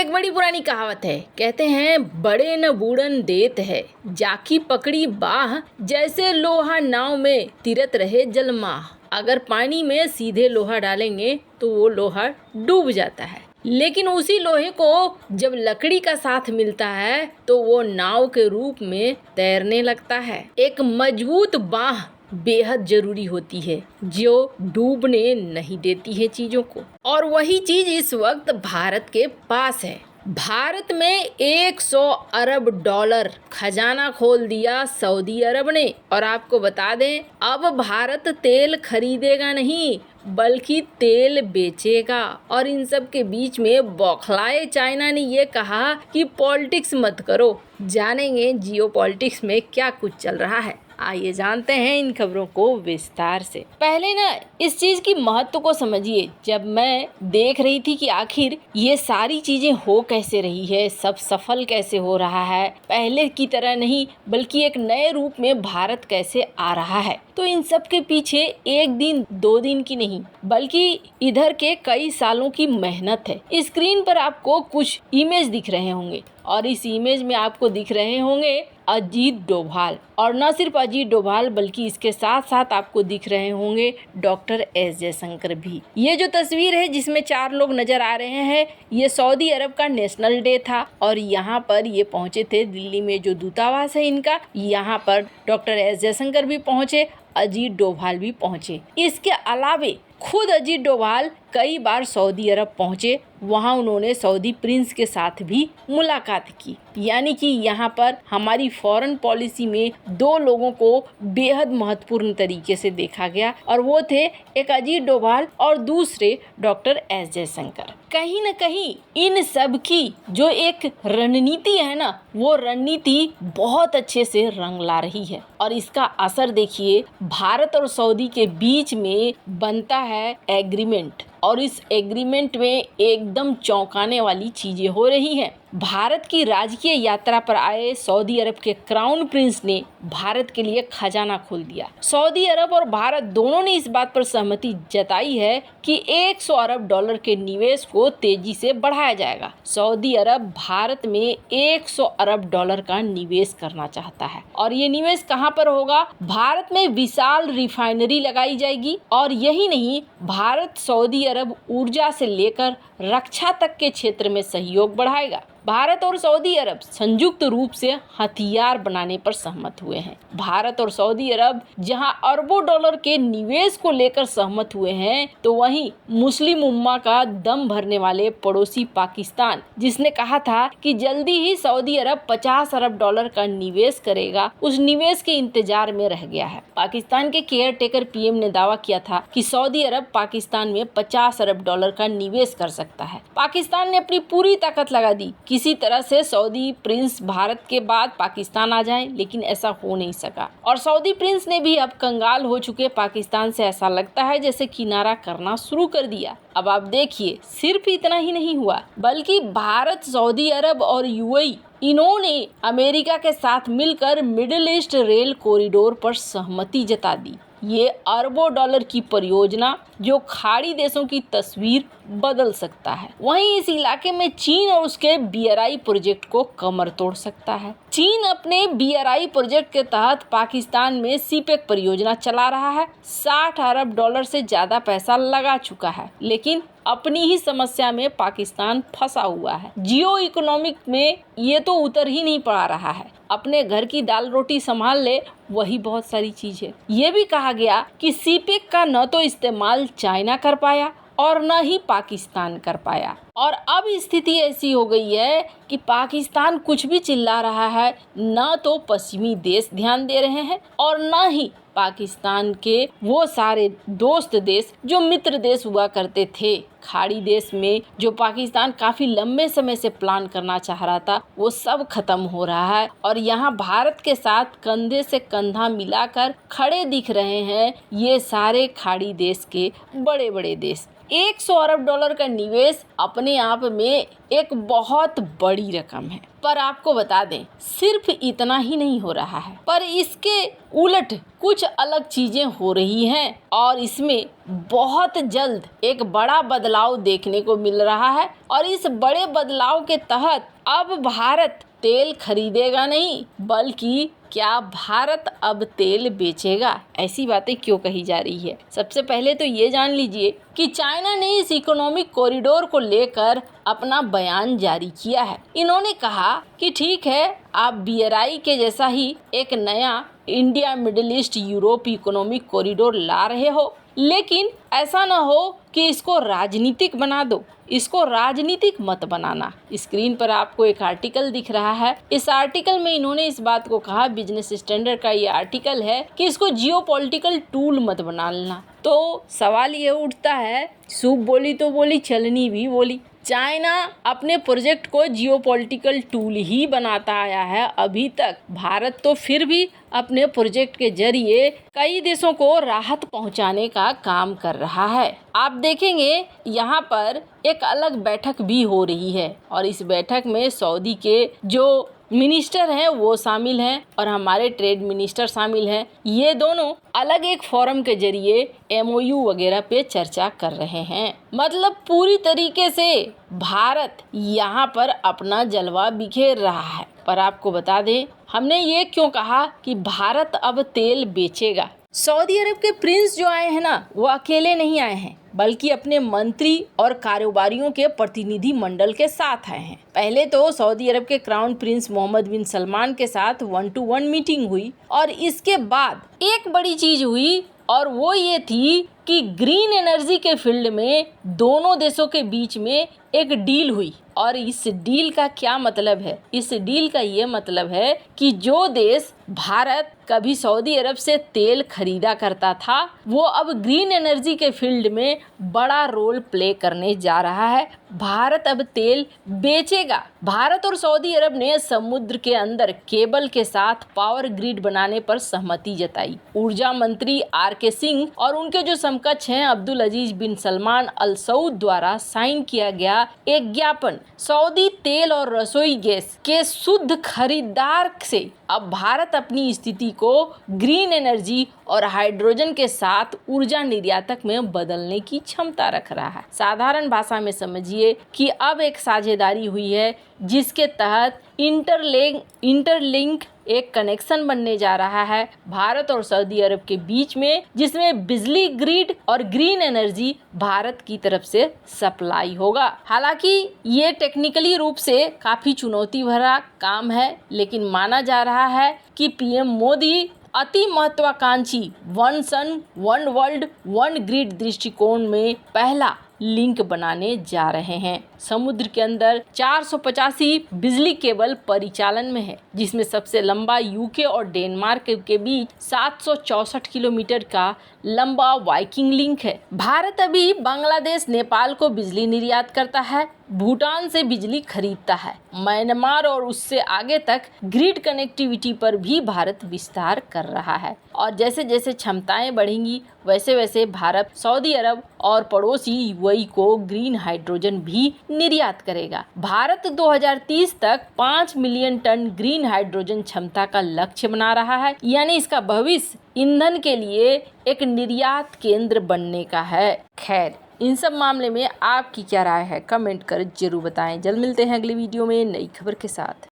एक बड़ी पुरानी कहावत है, कहते हैं बड़े न बूढ़न देत है, जाकी पकड़ी बाह, जैसे लोहा नाव में तिरत रहे जलमाह। अगर पानी में सीधे लोहा डालेंगे तो वो लोहा डूब जाता है, लेकिन उसी लोहे को जब लकड़ी का साथ मिलता है तो वो नाव के रूप में तैरने लगता है। एक मजबूत बाह बेहद जरूरी होती है जो डूबने नहीं देती है चीजों को, और वही चीज इस वक्त भारत के पास है। भारत में 100 अरब डॉलर खजाना खोल दिया सऊदी अरब ने। और आपको बता दें, अब भारत तेल खरीदेगा नहीं बल्कि तेल बेचेगा। और इन सब के बीच में बौखलाए चाइना ने ये कहा कि पॉलिटिक्स मत करो। जानेंगे जियो पॉलिटिक्स में क्या कुछ चल रहा है, आइए जानते हैं इन खबरों को विस्तार से। पहले ना इस चीज की महत्व को समझिए। जब मैं देख रही थी कि आखिर ये सारी चीजें हो कैसे रही है, सब सफल कैसे हो रहा है, पहले की तरह नहीं बल्कि एक नए रूप में भारत कैसे आ रहा है, तो इन सब के पीछे एक दिन दो दिन की नहीं बल्कि इधर के कई सालों की मेहनत है। स्क्रीन पर आपको कुछ इमेज दिख रहे होंगे और इस इमेज में आपको दिख रहे होंगे अजीत डोभाल, और न सिर्फ अजीत डोभाल बल्कि इसके साथ साथ आपको दिख रहे होंगे डॉक्टर एस जयशंकर भी। ये जो तस्वीर है जिसमें 4 लोग नजर आ रहे हैं, ये सऊदी अरब का नेशनल डे था और यहाँ पर ये पहुंचे थे दिल्ली में जो दूतावास है इनका, यहाँ पर डॉक्टर एस जयशंकर भी पहुंचे, अजीत डोभाल भी पहुंचे। इसके अलावे खुद अजीत डोभाल कई बार सऊदी अरब पहुंचे, वहां उन्होंने सऊदी प्रिंस के साथ भी मुलाकात की। यानी कि यहाँ पर हमारी फॉरेन पॉलिसी में 2 लोगों को बेहद महत्वपूर्ण तरीके से देखा गया और वो थे एक अजीत डोभाल और दूसरे डॉक्टर एस जयशंकर। कहीं न कहीं इन सब की जो एक रणनीति है ना, वो रणनीति बहुत अच्छे से रंग ला रही है और इसका असर देखिए भारत और सऊदी के बीच में बनता है एग्रीमेंट, और इस एग्रीमेंट में एकदम चौंकाने वाली चीजें हो रही हैं। भारत की राजकीय यात्रा पर आए सऊदी अरब के क्राउन प्रिंस ने भारत के लिए खजाना खोल दिया। सऊदी अरब और भारत दोनों ने इस बात पर सहमति जताई है कि 100 अरब डॉलर के निवेश को तेजी से बढ़ाया जाएगा। सऊदी अरब भारत में 100 अरब डॉलर का निवेश करना चाहता है और ये निवेश कहां पर होगा? भारत में विशाल रिफाइनरी लगाई जाएगी और यही नहीं, भारत सऊदी अरब ऊर्जा से लेकर रक्षा तक के क्षेत्र में सहयोग बढ़ाएगा। भारत और सऊदी अरब संयुक्त रूप से हथियार बनाने पर सहमत हुए हैं। भारत और सऊदी अरब जहां अरबों डॉलर के निवेश को लेकर सहमत हुए हैं, तो वहीं मुस्लिम उम्मा का दम भरने वाले पड़ोसी पाकिस्तान, जिसने कहा था कि जल्दी ही सऊदी अरब 50 अरब डॉलर का निवेश करेगा, उस निवेश के इंतजार में रह गया है। पाकिस्तान के केयर टेकर पीएम ने दावा किया था कि सऊदी अरब पाकिस्तान में 50 अरब डॉलर का निवेश कर सकता है। पाकिस्तान ने अपनी पूरी ताकत लगा दी किसी तरह से सऊदी प्रिंस भारत के बाद पाकिस्तान आ जाएं, लेकिन ऐसा हो नहीं सका और सऊदी प्रिंस ने भी अब कंगाल हो चुके पाकिस्तान से ऐसा लगता है जैसे किनारा करना शुरू कर दिया। अब आप देखिए, सिर्फ इतना ही नहीं हुआ बल्कि भारत, सऊदी अरब और यूएई इन्होंने अमेरिका के साथ मिलकर मिडिल ईस्ट रेल कॉरिडोर पर सहमति जता दी। ये अरबों डॉलर की परियोजना जो खाड़ी देशों की तस्वीर बदल सकता है। वहीं इस इलाके में चीन और उसके बीआरआई प्रोजेक्ट को कमर तोड़ सकता है। चीन अपने बीआरआई प्रोजेक्ट के तहत पाकिस्तान में सीपेक परियोजना चला रहा है। 60 अरब डॉलर से ज्यादा पैसा लगा चुका है, लेकिन अपनी ही समस्या में पाकिस्तान फंसा हुआ है। जियो इकोनॉमिक में ये तो उतर ही नहीं पा रहा है। अपने घर की दाल रोटी संभाल ले, वही बहुत सारी चीज है। ये भी कहा गया कि सीपेक का न तो इस्तेमाल चाइना कर पाया और न ही पाकिस्तान कर पाया, और अब स्थिति ऐसी हो गई है कि पाकिस्तान कुछ भी चिल्ला रहा है, न तो पश्चिमी देश ध्यान दे रहे हैं और न ही पाकिस्तान के वो सारे दोस्त देश जो मित्र देश हुआ करते थे खाड़ी देश में, जो पाकिस्तान काफी लंबे समय से प्लान करना चाह रहा था, वो सब खत्म हो रहा है। और यहाँ भारत के साथ कंधे से कंधा मिलाकर खड़े दिख रहे हैं ये सारे खाड़ी देश के बड़े बड़े देश। $100 अरब का निवेश अपने आप में एक बहुत बड़ी रकम है। पर आपको बता दें, सिर्फ इतना ही नहीं हो रहा है, पर इसके उलट कुछ अलग चीजें हो रही हैं और इसमें बहुत जल्द एक बड़ा बदलाव देखने को मिल रहा है। और इस बड़े बदलाव के तहत अब भारत तेल खरीदेगा नहीं, बल्कि क्या भारत अब तेल बेचेगा। ऐसी बातें क्यों कही जा रही है? सबसे पहले तो ये जान लीजिए कि चाइना ने इस इकोनॉमिक कॉरिडोर को लेकर अपना बयान जारी किया है। इन्होंने कहा कि ठीक है, आप BRI के जैसा ही एक नया India Middle East Europe economic corridor ला रहे हो, लेकिन ऐसा ना हो कि इसको राजनीतिक बना दो। इसको राजनीतिक मत बनाना। स्क्रीन पर आपको एक आर्टिकल दिख रहा है। इस आर्टिकल में इन्होंने इस बात को कहा, बिजनेस स्टैंडर्ड का ये आर्टिकल है, कि इसको जियोपॉलिटिकल टूल मत बना लेना। तो सवाल ये उठता है, सूप बोली तो बोली, चलनी भी बोली। चाइना अपने प्रोजेक्ट को जियोपॉलिटिकल टूल ही बनाता आया है अभी तक। भारत तो फिर भी अपने प्रोजेक्ट के जरिए कई देशों को राहत पहुंचाने का काम कर रहा है। आप देखेंगे यहाँ पर एक अलग बैठक भी हो रही है और इस बैठक में सऊदी के जो मिनिस्टर हैं वो शामिल हैं और हमारे ट्रेड मिनिस्टर शामिल हैं। ये दोनों अलग एक फोरम के जरिए MOU वगैरह पे चर्चा कर रहे हैं। मतलब पूरी तरीके से भारत यहाँ पर अपना जलवा बिखेर रहा है। पर आपको बता दें, हमने ये क्यों कहा कि भारत अब तेल बेचेगा। सऊदी अरब के प्रिंस जो आए हैं ना, वो अकेले नहीं आए हैं, बल्कि अपने मंत्री और कारोबारियों के प्रतिनिधि मंडल के साथ आए हैं। पहले तो सऊदी अरब के क्राउन प्रिंस मोहम्मद बिन सलमान के साथ 1-to-1 मीटिंग हुई और इसके बाद एक बड़ी चीज हुई और वो ये थी कि ग्रीन एनर्जी के फील्ड में दोनों देशों के बीच में एक डील हुई। और इस डील का क्या मतलब है? इस डील का ये मतलब है कि जो देश भारत कभी सऊदी अरब से तेल खरीदा करता था, वो अब ग्रीन एनर्जी के फील्ड में बड़ा रोल प्ले करने जा रहा है। भारत अब तेल बेचेगा। भारत और सऊदी अरब ने समुद्र के अंदर केबल के साथ पावर ग्रिड बनाने पर सहमति जताई। ऊर्जा मंत्री RK सिंह और उनके जो समकक्ष हैं अब्दुल अजीज बिन सलमान अल सऊद द्वारा साइन किया गया एक ज्ञापन सऊदी तेल और रसोई गैस के शुद्ध खरीदार से अब भारत अपनी स्थिति को ग्रीन एनर्जी और हाइड्रोजन के साथ ऊर्जा निर्यातक में बदलने की क्षमता रख रहा है। साधारण भाषा में समझिए कि अब एक साझेदारी हुई है जिसके तहत इंटरलिंक एक कनेक्शन बनने जा रहा है भारत और सऊदी अरब के बीच में, जिसमें बिजली ग्रिड और ग्रीन एनर्जी भारत की तरफ से सप्लाई होगा। हालांकि ये टेक्निकली रूप से काफी चुनौती भरा काम है, लेकिन माना जा रहा है कि PM मोदी अति महत्वाकांक्षी one sun one world one grid दृष्टिकोण में पहला लिंक बनाने जा रहे हैं। समुद्र के अंदर 485 बिजली केबल परिचालन में है, जिसमें सबसे लंबा UK और डेनमार्क के बीच 764 किलोमीटर का लंबा वाइकिंग लिंक है। भारत अभी बांग्लादेश, नेपाल को बिजली निर्यात करता है, भूटान से बिजली खरीदता है। म्यांमार और उससे आगे तक ग्रिड कनेक्टिविटी पर भी भारत विस्तार कर रहा है और जैसे जैसे क्षमताएं बढ़ेंगी वैसे वैसे भारत सऊदी अरब और पड़ोसी UAE को ग्रीन हाइड्रोजन भी निर्यात करेगा। भारत 2030 तक 5 मिलियन टन ग्रीन हाइड्रोजन क्षमता का लक्ष्य बना रहा है, यानी इसका भविष्य ईंधन के लिए एक निर्यात केंद्र बनने का है। खैर, इन सब मामले में आपकी क्या राय है? कमेंट कर जरूर बताएं। जल्द मिलते हैं अगली वीडियो में नई खबर के साथ।